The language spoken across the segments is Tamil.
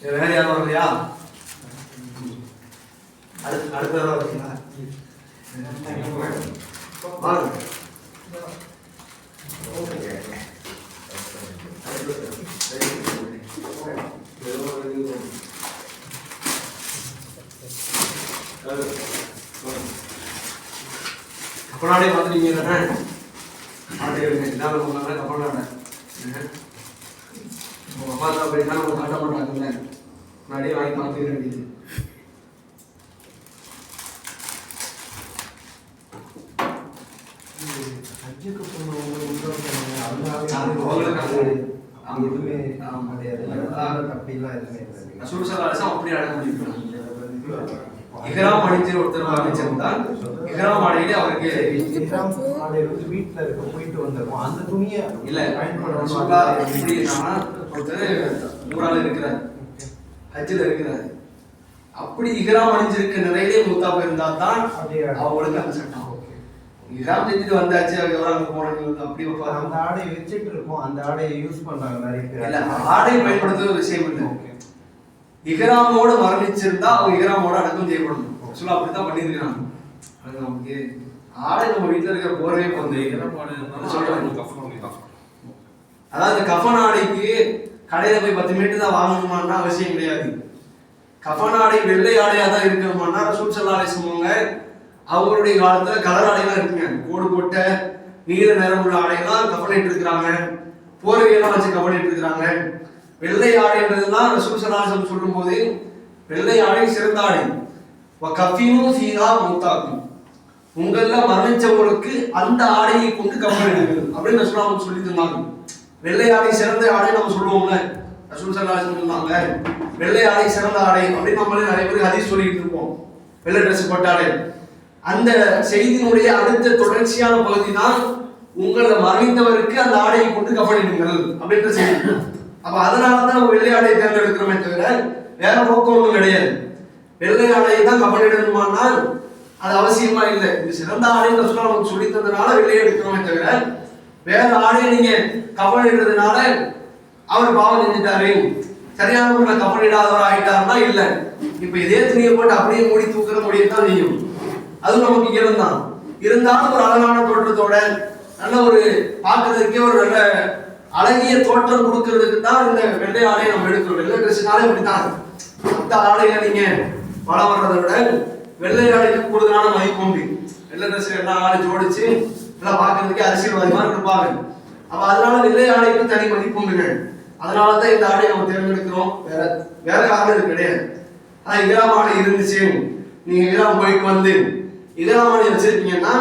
வேற யாரும் வரலையா? அடுத்த தடவை வரீங்களா? வாங்க. கப்பனாடே பார்த்துட்டீங்க தானே? கப்பனாட உங்க அம்மா தான் அப்படின்னா அவங்க காட்ட மாட்டாங்கல்ல, முன்னாடியே வாங்கி பார்த்துக்க வேண்டியது. அப்படி அடக்க முடியும். இஹ்ராம் அணிஞ்சு ஒருத்தர் அணிச்சிருந்தால் இஹ்ராம் ஆடையிலே அவருக்கு வீட்டுல இருக்க போயிட்டு வந்துருவோம். அந்த துணியை இல்ல எப்படின்னா ஒருத்தர் ஊரால இருக்கிறார், ஹஜ்ஜில் இருக்கிறார். அப்படி இஹ்ராம் அணிஞ்சிருக்க நிறையிலே மூத்தாப்பு இருந்தா தான் அவங்களுக்கு அந்த சட்டம். இஹ்ராம் செஞ்சுட்டு வந்தாச்சு அங்க போனது அப்படி அந்த ஆடையை வச்சுட்டு இருக்கோம். அந்த ஆடையை யூஸ் பண்றாங்க நிறைய பேர். இல்ல ஆடை பயன்படுத்துவது விஷயம் இல்லை. இஹ்ராமோட மரணிச்சிருந்தா அவங்க இஹ்ராமோட அடக்கம் செய்யப்படணும். ஆக்சுவலா அப்படித்தான் பண்ணியிருக்காங்க. அது நமக்கு ஆடை நம்ம வீட்டுல இருக்கிற போறவே அதாவது கஃபன் ஆடைக்கு கடையில போய் 10 மீட்டர் தான் வாங்கணுமான்னா அவசியம் கிடையாது. கஃபன் ஆடை வெள்ளை ஆடையா தான் இருக்கணுமான்னா ரசூல் ஸல்லல்லாஹு அலைஹி சொல்லுவாங்க, அவங்களுடைய காலத்துல கலர் ஆடைலாம் இருக்குங்க. கோடு போட்ட நீல நிறம் உள்ள ஆடையெல்லாம் கஃபனிட்டு இருக்கிறாங்க, போர்வையெல்லாம் வச்சு கஃபனிட்டு இருக்கிறாங்க. வெள்ளை ஆடைன்றதுலாம் ரசூல் ஸல்லல்லாஹு அலைஹி வஸல்லம் சொல்லும் போது வெள்ளை ஆடை சிறந்த ஆடை. கஃபீனு ஃபீஹா மௌதாக்கும், உங்கள மரணிச்சவங்களுக்கு அந்த ஆடையை கொண்டு கஃபன் எடுங்கள் அப்படின்னு ரசூலுல்லாஹ் சொல்லி தந்தாங்க. வெள்ளை ஆடை சிறந்த ஆடை நம்ம சொல்லுவோம்ல, ரசூல் ஸல்லல்லாஹு அலைஹி வஸல்லம் சொன்னாங்க வெள்ளை ஆடை சிறந்த ஆடை அப்படின்னு நம்மளே நிறைய பேர் ஹதீஸ் சொல்லிட்டு இருப்போம், வெள்ளை ட்ரெஸ் போட்ட ஆடை. அந்த செய்தியினுடைய அடுத்த தொடர்ச்சியான பகுதி தான் உங்களை மரணித்தவருக்கு அந்த ஆடையை கொண்டு கஃபனிடுங்கள் அப்படின்ற செய்தி. அப்ப அதனாலதான் நம்ம வெள்ளை ஆடையை தேர்ந்தெடுக்கிறோமே தவிர வேற நோக்கம் ஒன்றும் கிடையாது. வெள்ளை ஆடையை தான் கஃபனிடணுமானால் அது அவசியமா இல்லை. இது சிறந்த ஆடைன்னு நமக்கு சொல்லி தந்ததுனால வெள்ளையை எடுக்கிறோமே தவிர வேற ஆடையை நீங்க கஃபனிடுறதுனால அவர் பாவம் செஞ்சுட்டாரு, சரியான முறையில் கஃபனிடாதவர் ஆயிட்டாருன்னா இல்லை. இப்ப இதே துணியை போட்டு அப்படியே மூடி தூக்குற முடியத்தான் செய்யும். அதுவும் நமக்கு இயல்தான். இருந்தாலும் ஒரு அழகான தோற்றத்தோட நல்ல ஒரு பார்க்கறதுக்கே ஒரு நல்ல அழகிய தோற்றம் கொடுக்கறதுக்கு தான் இந்த வெள்ளை ஆடையை நம்ம எடுக்கிறோம். வெள்ளை ட்ரெஸ்னாலே அப்படித்தான். மற்ற ஆடையில நீங்க வளம் வர்றதை விட வெள்ளை ஆடைக்கு கூடுதலான மதிப்பு உண்டு. வெள்ளை ட்ரெஸ் எல்லா ஆடை ஜோடிச்சு எல்லாம் பார்க்கறதுக்கே அரசியல்வாதி மாதிரி இருப்பாங்க. அப்ப அதனால வெள்ளை ஆடைக்கு தனி மதிப்பு உண்டுங்க. அதனாலதான் இந்த ஆடையை நம்ம தேர்ந்தெடுக்கிறோம். வேற காரணம் கிடையாது. ஆனா இஹ்ராம் ஆடை இருந்துச்சு, நீங்க இஹ்ராம் போயிட்டு வந்து இஹ்ராம் ஆடை வச்சிருக்கீங்கன்னா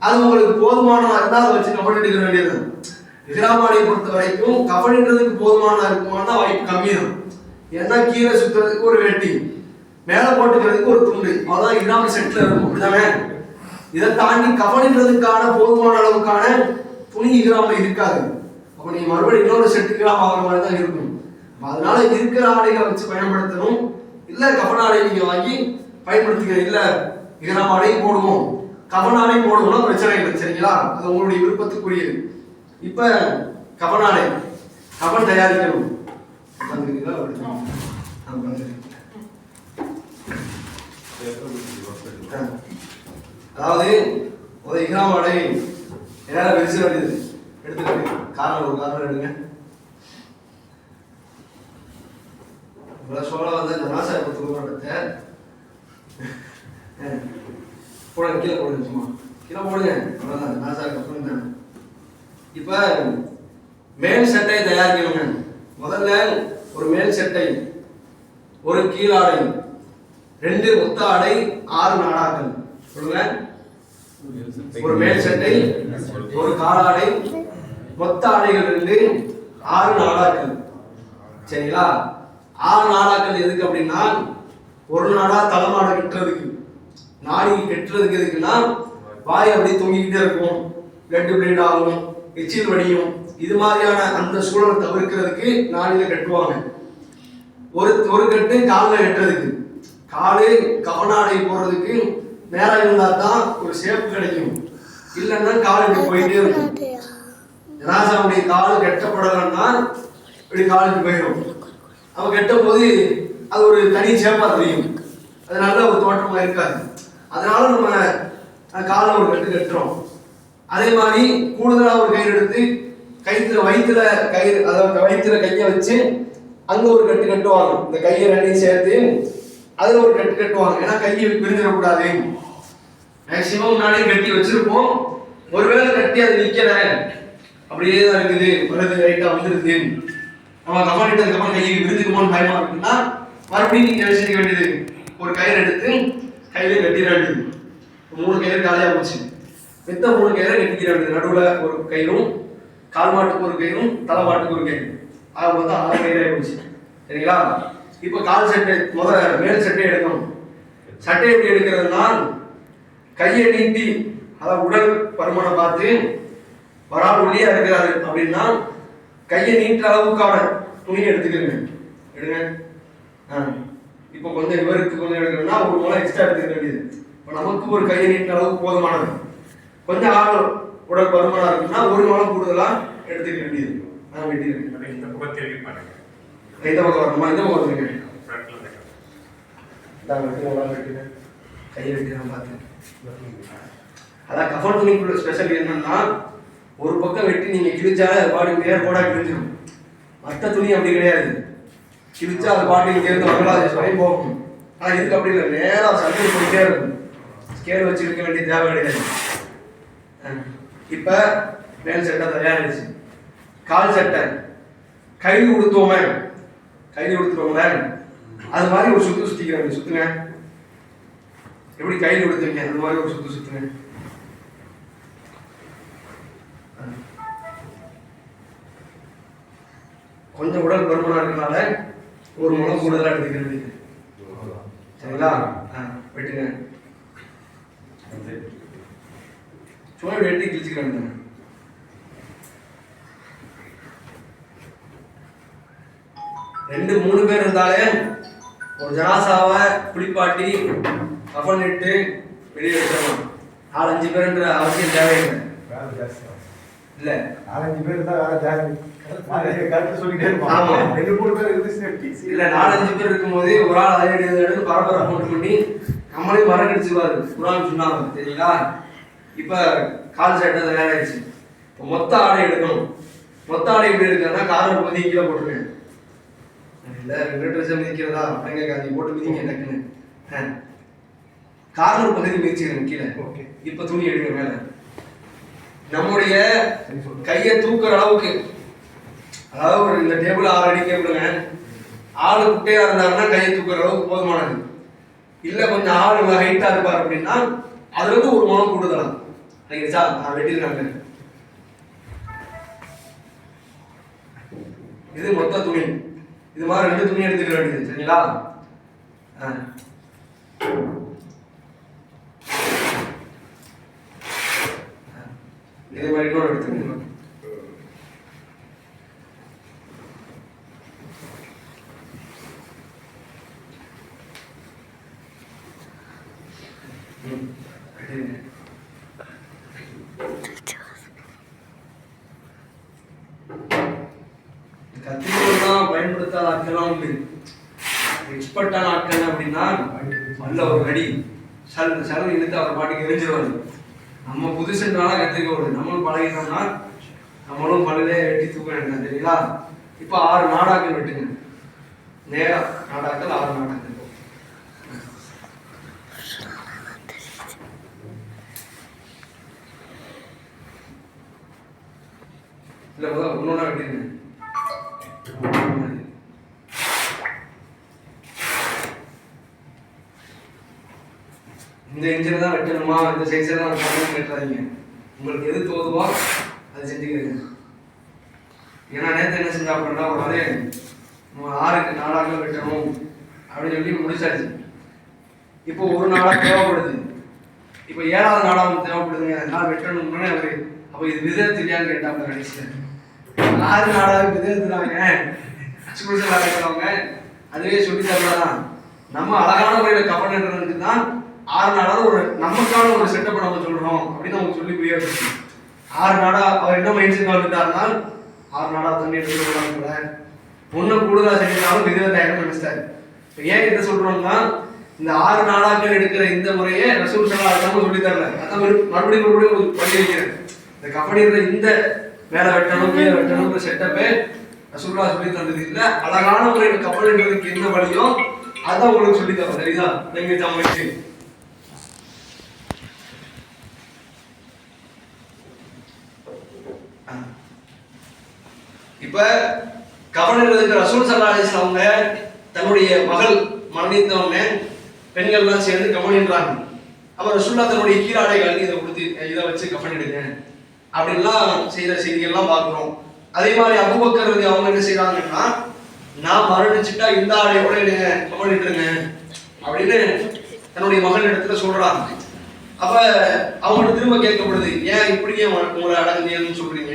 அது உங்களுக்கு போதுமானதா இருந்தா அதை வச்சு கஃபன் எடுக்க வேண்டியது. இஹ்ராம் ஆடையை பொறுத்த வரைக்கும் கஃபனின்றதுக்கு போதுமானதா இருக்குமானா வாய்ப்பு கம்மி தான். ஏன்னா கீழே சுத்துறதுக்கு ஒரு வேட்டி, மேலே போட்டுக்கிறதுக்கு ஒரு துண்டு, அதான் இஹ்ராம் செட்ல இருக்கும். அப்படிதானே? இதை தாண்டி கஃபனின்றதுக்கான போதுமான அளவுக்கான துணி இஹ்ராம்ல இருக்காது. அப்ப நீங்க மறுபடியும் இன்னொரு செட்டுக்கெல்லாம் வாங்குற மாதிரி தான் இருக்கும். அதனால இருக்கிற ஆடைகளை வச்சு பயன்படுத்தணும். இல்ல கஃபன் ஆடை நீங்க வாங்கி பயன்படுத்திக்க, இல்ல இஹ்ராம் ஆடையும் போடுவோம் கஃபன் ஆடையும் போடுவோம்னா பிரச்சனை இல்லை, சரிங்களா? அது உங்களுடைய விருப்பத்துக்குரியது. இப்ப கஃபன் ஆடை கஃபன் தயாரிக்கணும். அதாவது ஒரு இஹ்ராம் ஆடை என்னால விரிசல் வருது எடுத்துக்கிட்டு காரணம் ஒரு காரணம் எடுங்க. சோழ வந்து ஜனாசா கொடுத்த போடுங்க, கீழே போடுங்க, சும்மா கீழே போடுங்க. அவ்வளோதான் ஜனாசாக்கு அப்புறம் தானே. இப்போ மேல் சட்டை தயாரிக்கணுங்க. முதல்ல ஒரு மேல் சட்டை, ஒரு கீழாடை, 2 ஒத்த ஆடை, 6 நாடாக்கள். சொல்லுங்க. ஒரு மேல் சட்டை, ஒரு காலாடை, மொத்த ஆடைகள் 2, 6 நாடாக்கள். சரிங்களா? 6 நாடாக்கள் எதுக்கு அப்படின்னா, ஒரு நாடா தலைமாடை கட்டுறதுக்கு, நாடி கட்டுறதுக்கு எதுக்குன்னா வாய் அப்படியே தொங்கிக்கிட்டே இருக்கும், பிளட் பிளீட் ஆகும், எச்சில் வடியும். இது மாதிரியான அந்த சூழலை தவிர்க்கிறதுக்கு நாடியில கட்டுவாங்க. ஒரு கட்டு காலில் கட்டுறதுக்கு, காலு கவனாடை போடுறதுக்கு நேரம் இருந்தா தான் ஒரு ஷேப் கிடைக்கும். இல்லைன்னா கால் இப்படி போயிட்டே இருக்கும். ஜனாசாவுடைய கால் கட்டப்படலைன்னா இப்படி காலுக்கு போயிடும். அவ கட்டும் போது அது ஒரு தனி சேப்பா தெரியும், அது நல்ல ஒரு தோற்றமா இருக்காது. அதனால நம்ம காலில் ஒரு கட்டு கட்டுறோம். அதே மாதிரி கூடுதலா ஒரு கயிறு எடுத்து வயிற்றுல கயிறு, அதாவது வயிற்றுல கையை வச்சு அங்க ஒரு கட்டு கட்டுவாங்க. இந்த கையை ரெண்டையும் சேர்த்து அதுல ஒரு கட்டு கட்டுவாங்க. ஏன்னா கையை பிரிஞ்சிடக்கூடாது. மேக்சிமம் முன்னாடியே கட்டி வச்சிருப்போம். ஒருவேளை கட்டி அது நிக்கல, அப்படியே தான் இருக்குது, வலது ரைட்டா வந்துருது, நம்ம கமாண்டிட்டதுக்கு அப்புறம் கையை விரிஞ்சுக்குமோன்னு பயமா இருக்குன்னா மறுபடியும் நீங்க யோசிக்க வேண்டியது, ஒரு கயிறு எடுத்து கையில கட்டிட வேண்டியது. 3 கயிறு காலியா போச்சு, மித்த 3 கயிறை கட்டிக்கிற வேண்டியது. நடுவுல ஒரு கயிறும், கால் மாட்டுக்கு ஒரு கயிறும், தலை மாட்டுக்கு ஒரு கயிறு, ஆக மொத்தம் 6 கயிறு போச்சு. சரிங்களா? இப்போ கால் சட்டை மேல் சட்டை எடுக்கணும். சட்டை எப்படி எடுக்கிறதுனா, கையை நீட்டி, அதாவது உடல் பருமனை பார்த்து ஒரு ஆள் ஒல்லியா இருக்கிறாரு அப்படின்னா கையை நீட்டுற அளவுக்கான துணியை எடுத்துக்கிறேங்க. எடுங்க. இப்போ கொஞ்சம் இவருக்கு கொஞ்சம் எடுக்கணும்னா ஒரு முளை எக்ஸ்ட்ரா எடுத்துக்க வேண்டியது. இப்போ நமக்கு ஒரு கையை நீட்டுற அளவுக்கு போதுமானது. கொஞ்சம் ஆள் உடல் பருமனா இருக்குன்னா ஒரு முளை கூடுதலா எடுத்துக்க வேண்டியது. நான் வெட்டியிருக்கேன். இந்த பக்கம் திருப்பி பாருங்க. இந்த பக்கம் வரணுமா? இந்த பக்கம் வந்துருங்க. கையை வெட்டிதான் பார்த்தேன். அதான் கஃபன் துணிக்குள்ள ஸ்பெஷல் என்னன்னா, ஒரு பக்கம் வெட்டி நீங்க கிழிச்சாலே அது பாடி நேர் போடா கிழிஞ்சிடும். மற்ற துணி அப்படி கிடையாது, கிழிச்சா அது பாட்டி இங்கேருந்து வரலாது வரையும் போகும். ஆனா இதுக்கு அப்படி இல்லை, நேரா சட்டையில் போயிட்டே இருக்கும். ஸ்கேல் வச்சு இருக்க வேண்டிய தேவை கிடையாது. இப்ப மேல் சட்டை தயாரிச்சு, கால் சட்டை கைது கொடுத்தோமே, கைது கொடுத்துருவோம்ல, அது மாதிரி ஒரு சுத்து சுத்திக்கிறாங்க. சுத்துங்க. எப்படி கைது கொடுத்துருங்க அது மாதிரி ஒரு சுத்து சுத்துங்க. கொஞ்சம் உடல் பருமனா இருக்கனால ஒரு முளம் கூடுதலா எடுத்துக்கிறது. சரிங்களா? வெட்டுங்க. சும்மா வெட்டி கிழிச்சுக்கிறாங்க. ரெண்டு 3 பேர் இருந்தாலே ஒரு ஜனாசாவை குளிப்பாட்டி கஃன் இட்டு வெளியே எடுத்துடலாம். 4-5 பேருன்ற அவசியம் தேவையில்லை. இல்ல 4-5 பேர் தான் வேலை ஜாஸ்தி. சொல்லிட்டே இருப்பாங்க. ஆமா, 2-3 பேர் இருந்து இல்ல 4-5 பேர் இருக்கும்போது ஒரு ஆள் அதை எடுத்து பரபரப்பு போட்டு பண்ணி நம்மளையும் மரம் கடிச்சுவாரு. குரான் சொன்னாங்க. சரிங்களா? இப்ப கால் சட்டை தயாராயிடுச்சு. இப்போ மொத்த ஆடை எடுக்கணும். மொத்த ஆடை எப்படி எடுக்கிறதுனா, காரணம் பகுதி கீழே போட்டுருங்க. இல்ல 2 ட்ரெஸ் மிதிக்கிறதா அப்படிங்க காந்தி போட்டு மிதிங்க டக்குன்னு. கார்னர் பகுதி மிதிச்சிருங்க கீழே. இப்ப துணி எடுங்க மேல. நம்முடைய கையை தூக்குற அளவுக்கு, அதாவது இந்த டேபிள் 6 அடி கேபிளுங்க, ஆளு குட்டையா இருந்தாங்கன்னா கையை தூக்குற அளவுக்கு போதுமானது. இல்ல கொஞ்சம் ஆளு ஹைட்டா இருப்பார் அப்படின்னா அதுல இருந்து ஒரு முளம் கூடுதலாம். நான் வெட்டிடுறாங்க. இது மொத்த துணி. இது மாதிரி 2 துணி எடுத்துக்க வேண்டியது. சரிங்களா? இதே மாதிரி இன்னொரு எடுத்துக்கணும். கத்திரிக்கோள் பயன்படுத்தாத ஆட்கள்லாம் உண்டு. எக்ஸ்பர்ட்டான ஆட்கள் அப்படின்னா நல்ல ஒரு அடி சலன் இழுத்து அவர் பாட்டுக்கு எரிஞ்சிருவாரு. நம்ம புதுசுனால கத்திரிக்கோள் நம்மளும் பழகிட்டோம்னா நம்மளும் பல்லே வெட்டி தூக்க வேண்டாம். சரிங்களா? இப்போ 6 நாடாக்கள் வெட்டுங்க. நேரா நாடாக்கள் 6 நாடாக்கள். இல்ல முதல்ல ஒன்னொன்னா வெட்டிருங்க. இந்த இன்ஜினை தான் வெட்டணுமா, இந்த சைஸை தான் பண்ணணும்னு வெட்டாதீங்க. உங்களுக்கு எது தோதுவோ அதை செஞ்சுக்கிறீங்க. ஏன்னா நேற்று என்ன செஞ்சா அப்படின்னா, ஒரு நாளே 6க்கு 4 வெட்டணும் அப்படின்னு சொல்லி முடிச்சாச்சு. இப்போ ஒரு நாளாக தேவைப்படுது. இப்போ 7வது நாளாக தேவைப்படுதுங்க, நாள் வெட்டணும்னு அவரு அப்போ இது விதத்து இல்லையான்னு கேட்டாங்க. கடைசியில் 6 நாளாக விதத்துறாங்க வைக்கிறவங்க. அதுவே சொல்லி தரலாம். நம்ம அழகான முறையில் கப்பல் தான் 6 நாளாக ஒரு நமக்கான ஒரு செட்டப் நம்ம சொல்றோம் அப்படின்னு அவங்க சொல்லி புரிய வச்சு 6 நாளா அவர் என்ன மைண்ட் செட் வந்துட்டாருன்னா 6 நாளா தண்ணி எடுத்துக்கலாம் கூட ஒன்னும் கூடுதலா செஞ்சாலும் விதத்தாயிரம் நினைச்சிட்டாரு. ஏன் இதை சொல்றோம்னா இந்த 6 நாளாக்கள் எடுக்கிற இந்த முறையை ரசூல் ஸல்லல்லாஹு அலைஹி வஸல்லம் சொல்லி தரல. அதான் மறுபடியும் பண்ணி வைக்கிறேன். இந்த கஃபனிற இந்த மேல வெட்டணும் கீழே வெட்டணும்ன்ற செட்டப்பே ரசூலுல்லாஹ் சொல்லி தந்தது இல்ல. அழகான முறையில் கஃபனின்றதுக்கு என்ன வழியோ அதான் உங்களுக்கு சொல்லி தரோம். சரிதா? நீங்க தமிழ்ச்சி இப்ப கஃபனின்றதுக்கு ரசூல் ஸல்லல்லாஹு அலைஹி வஸல்லம் அவங்க தன்னுடைய மகள் மரணித்தவங்க பெண்கள்லாம் சேர்ந்து கஃபனின்றாங்க. அப்ப ரசூலுல்லாஹ் தன்னுடைய கீழாடை கழட்டி இதை கொடுத்து இதை வச்சு கஃபனிடுங்க அப்படின்லாம் செய்த செய்திகள்லாம் பார்க்குறோம். அதே மாதிரி அபூபக்கர் அவங்க என்ன செய்யறாங்கன்னா நான் மரணிச்சுட்டா இந்த ஆடையோட நீங்க கஃபனிட்டுருங்க அப்படின்னு தன்னுடைய மகள் இடத்துல சொல்றாங்க. அப்ப அவங்கள்ட்ட திரும்ப கேட்கப்படுது, ஏன் இப்படியே உங்களை அடங்குன்னு சொல்றீங்க,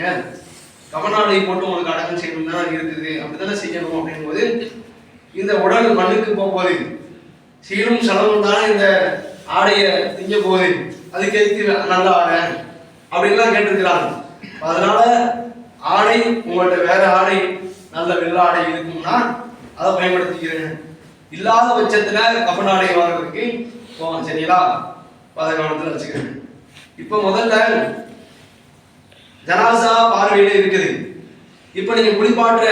கஃபனாடை போட்டு உங்களுக்கு அடக்கம் செய்யணும் தான் இருக்குது, அப்படித்தானே செய்யணும் அப்படின் போது இந்த உடல் மண்ணுக்கு போகுது, சீரும் செலவும் தானே இந்த ஆடையை திங்க போகுது, அதுக்கு எதுக்கு நல்ல ஆடை அப்படின்லாம் கேட்டிருக்கிறாங்க. அதனால ஆடை உங்கள்கிட்ட வேற ஆடை நல்ல வெள்ள ஆடை இருக்கும்னா அதை பயன்படுத்திக்கிறேன், இல்லாத பட்சத்துல கஃபன் ஆடை வாங்குறதுக்கு போவோம். சரிங்களா? அதை கவனத்தில் வச்சுக்கிறேன். இப்போ முதல்ல ஜனாசா பார்வையில இருக்குது. இப்போ நீங்க குளிப்பாட்டுற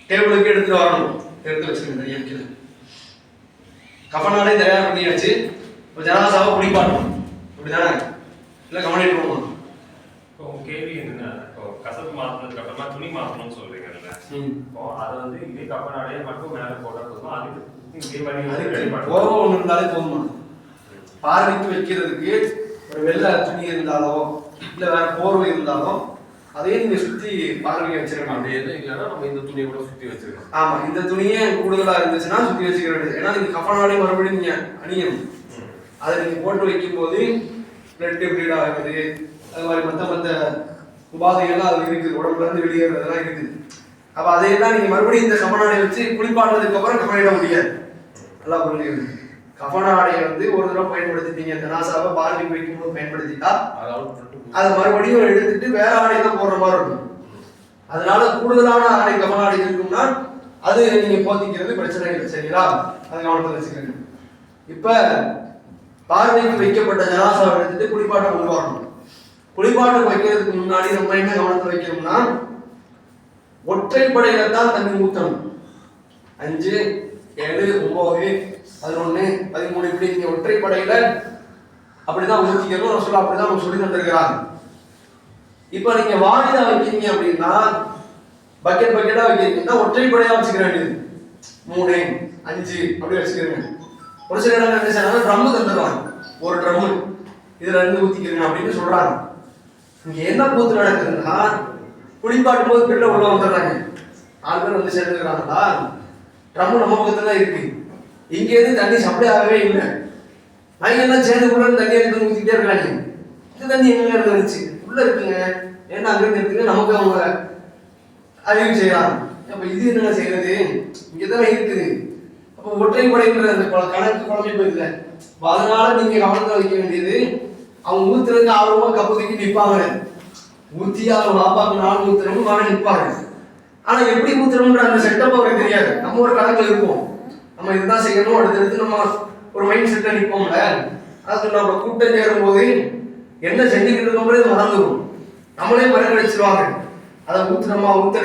டேபிளுக்கு எடுத்துட்டு வரணும். எடுத்து வச்சுருங்க. கஃபன் ஆடை தயார் பண்ணியாச்சு. இப்போ ஜனாசாவை குளிப்பாட்டணும். அப்படிதானே? இல்லை கவனிக்கணுமா? இப்போ கேள்வி என்னன்னா, இப்போ கசப்பு மாத்தினதுக்கு அப்புறமா துணி மாத்தணும்னு சொல்றீங்கல்ல, இப்போ அதை வந்து இதே கஃபன் ஆடையை மட்டும் மேலே போட்டா போதும், அதுக்கு போர்வை ஒன்று இருந்தாலே போதுமா? பார்வைக்கு வைக்கிறதுக்கு ஒரு வெள்ளை துணி இருந்தாலோ இல்லை வேற போர்வை இருந்தாலோ அதையே நீங்க சுத்தி பார்வையை வச்சிருக்கணும். அப்படி எதுவும் இல்லைன்னா நம்ம இந்த துணியை கூட சுத்தி வச்சிருக்கோம். ஆமா, இந்த துணியே கூடுதலா இருந்துச்சுன்னா சுத்தி வச்சுக்க வேண்டியது. ஏன்னா நீங்க கஃபன் ஆடை மறுபடியும் நீங்க அணியணும். அதை நீங்க போட்டு வைக்கும் போது பிளட் ப்ளீட் ஆகுது, அது மாதிரி மற்ற உபாதைகள்லாம் அது இருக்குது, உடம்புல இருந்து வெளியேறதெல்லாம் இருக்குது. அப்ப அதையெல்லாம் நீங்க மறுபடியும் இந்த கஃபன் ஆடை வச்சு குளிப்பாடுறதுக்கு அப்புறம் கஃபனிட முடியாது. நல்லா புரிஞ்சுக்கணும். கஃபன் ஆடையை வந்து ஒரு தடவை பயன்படுத்திட்டீங்க, ஜனாசாவை பார்வைக்கு வைக்கும்போது பயன்படுத்திட்டா அதை மறுபடியும் எடுத்துட்டு வேற ஆடை தான் போடுற மாதிரி இருக்கும். அதனால கூடுதலான ஆடை கஃபன் ஆடை இருக்கும்னா அது நீங்க போத்திக்கிறது பிரச்சனை இல்லை. சரிங்களா? அதை கவனத்தில் வச்சுக்கணும். இப்ப பார்வைக்கு வைக்கப்பட்ட ஜனாசாவை எடுத்துட்டு குளிப்பாட்டை கொண்டு வரணும். குளிப்பாட்டை வைக்கிறதுக்கு முன்னாடி நம்ம என்ன கவனத்தில் வைக்கணும்னா ஒற்றைப்படையில தான் தண்ணி ஊற்றணும். 5, 7, 9, 11, 13 இப்படி நீங்க ஒற்றைப்படையில அப்படிதான் ஊற்றிக்கணும். ரசூல் அப்படிதான் நம்ம சொல்லி தந்திருக்கிறாங்க. இப்ப நீங்க வாரிதா வைக்கிறீங்க அப்படின்னா பக்கெட் பக்கெட்டா வைக்கிறீங்கன்னா ஒற்றைப்படையா வச்சுக்க வேண்டியது. 3, 5 அப்படி வச்சுக்கிறீங்க. ஒரு சில இடம் என்ன செய்யறாங்க, ட்ரம் தந்துடுவாங்க. ஒரு ட்ரம் இதுல 2 ஊத்திக்கிறீங்க அப்படின்னு சொல்றாங்க. இங்க என்ன கூத்து நடக்குதுன்னா குளிப்பாட்டும் போது பிள்ளை உள்ள வந்துடுறாங்க. 4 பேர் வந்து சேர்ந்துக்கிறாங்களா, ட்ரம் நம்ம பக்கத்துல தான் இருக்கு. இங்க இருந்து தண்ணி சப்ளை ஆகவே இல்லை. அவங்க எல்லாம் சேர்ந்து கூட தண்ணி எடுத்து ஊற்றிக்கிட்டே இருக்காங்க. இந்த தண்ணி எங்க இருந்து வந்துச்சு, உள்ள இருக்குங்க, ஏன்னா அங்க இருந்து எடுத்துங்க நமக்கு அவங்க அறிவு செய்யறாங்க. அப்ப இது என்ன செய்யறது, இங்கதானே இருக்குது. அப்போ ஒற்றைப்படைங்கிற அந்த கணக்கு குழம்பு போயிடல. அதனால நீங்க கவனத்தை வைக்க வேண்டியது, அவங்க ஊத்துறதுக்கு ஆர்வமா கப்பு தூக்கி நிற்பாங்க. ஊத்தி அவங்க பாப்பாக்கு 4 ஊத்துறவங்க மகன் நிற்பாங்க. ஆனா எப்படி ஊத்துறோம்ன்ற அந்த செட்டப் அவருக்கு தெரியாது. நம்ம ஒரு கணக்குல இருப்போம், நம்ம இதுதான் செய்யணும், அடுத்தடுத்து நம்ம ஒரு மைண்ட் செட்ல நிற்போம்ல. அதுக்கு நம்ம கூட்டம் சேரும் போது என்ன செஞ்சுக்கிட்டு இருக்கோம்ன்றது மறந்துடும். நம்மளே மறக்க வச்சிருவாங்க. அதை ஊத்துறோமா ஊத்த